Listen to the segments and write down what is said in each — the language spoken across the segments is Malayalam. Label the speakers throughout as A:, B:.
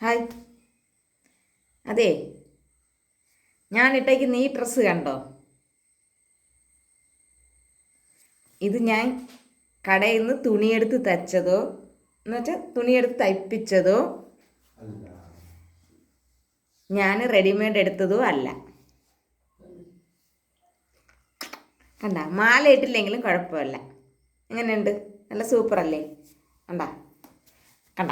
A: ഹായ്. അതെ, ഞാൻ ഇട്ടേക്ക് നീ ഡ്രസ്സ് കണ്ടോ? ഇത് ഞാൻ കടയിൽ നിന്ന് തുണിയെടുത്ത് തയ്ച്ചതോ എന്ന് വെച്ചാൽ തുണിയെടുത്ത് തയ്പ്പിച്ചതോ ഞാൻ റെഡിമെയ്ഡ് എടുത്തതോ അല്ല. കണ്ട, മാല ഇട്ടില്ലെങ്കിലും കുഴപ്പമില്ല. എങ്ങനെയുണ്ട്? നല്ല സൂപ്പറല്ലേ? കണ്ട കണ്ട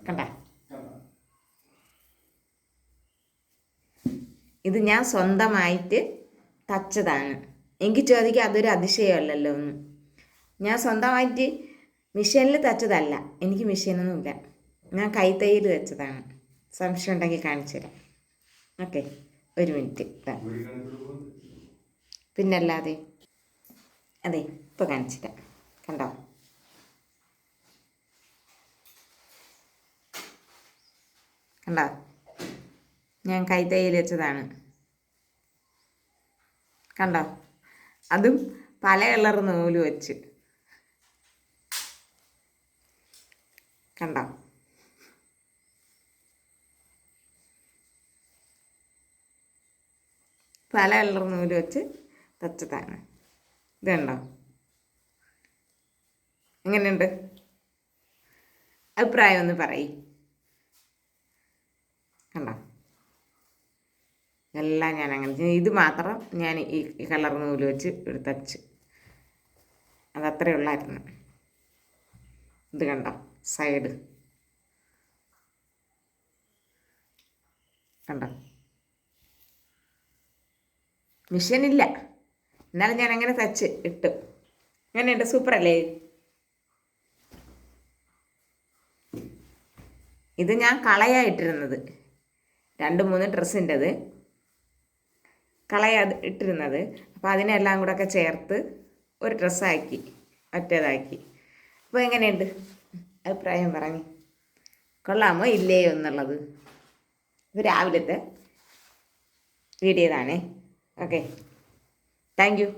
A: കണ്ട ഇത് ഞാൻ സ്വന്തമായിട്ട് തച്ചതാണ്. എനിക്ക് ചോദിക്കുക അതൊരു അതിശയമല്ലല്ലോ എന്ന്. ഞാൻ സ്വന്തമായിട്ട് മെഷീനിൽ തച്ചതല്ല. എനിക്ക് മെഷീനൊന്നുമില്ല. ഞാൻ കൈത്തയ്യൽ വെച്ചതാണ്. സംശയം ഉണ്ടെങ്കിൽ കാണിച്ചു തരാം. ഓക്കെ, ഒരു മിനിറ്റ്. പിന്നല്ലാതെ അതെ, ഇപ്പോൾ കാണിച്ചു തരാം. കണ്ടോ? കണ്ടോ? ഞാൻ കൈത്തയ്യൽ വെച്ചതാണ്. കണ്ടോ? അതും പല കളർ നൂല് വെച്ച്. കണ്ടോ? പല കളർ നൂല് വെച്ച് തച്ചതാണ്. ഇത് കണ്ടോ? എങ്ങനെയുണ്ട്? അഭിപ്രായം ഒന്ന് പറയും. കണ്ടോ? എല്ലാം ഞാൻ അങ്ങനെ, ഇത് മാത്രം ഞാൻ ഈ കളർ നൂല് വെച്ച് തച്ച്. അതത്രേ ഉള്ളായിരുന്നു. ഇത് കണ്ടോ? സൈഡ് കണ്ടോ? മെഷീനില്ല, എന്നാലും ഞാൻ അങ്ങനെ തച്ച് ഇട്ടു. എങ്ങനെയുണ്ട്? സൂപ്പറല്ലേ? ഇത് ഞാൻ കളയായിട്ടിരുന്നത്. 2-3 ഡ്രസ്സിൻ്റെത് കളയാ ഇട്ടിരുന്നത്. അപ്പോൾ അതിനെല്ലാം കൂടെ ഒക്കെ ചേർത്ത് ഒരു ഡ്രസ്സാക്കി, ഒറ്റേതാക്കി. അപ്പോൾ എങ്ങനെയുണ്ട്? അഭിപ്രായം പറഞ്ഞു. കൊള്ളാമോ ഇല്ലയോ എന്നുള്ളത്. ഇത് രാവിലത്തെ വീഡിയോ താണേ. Okay, thank U.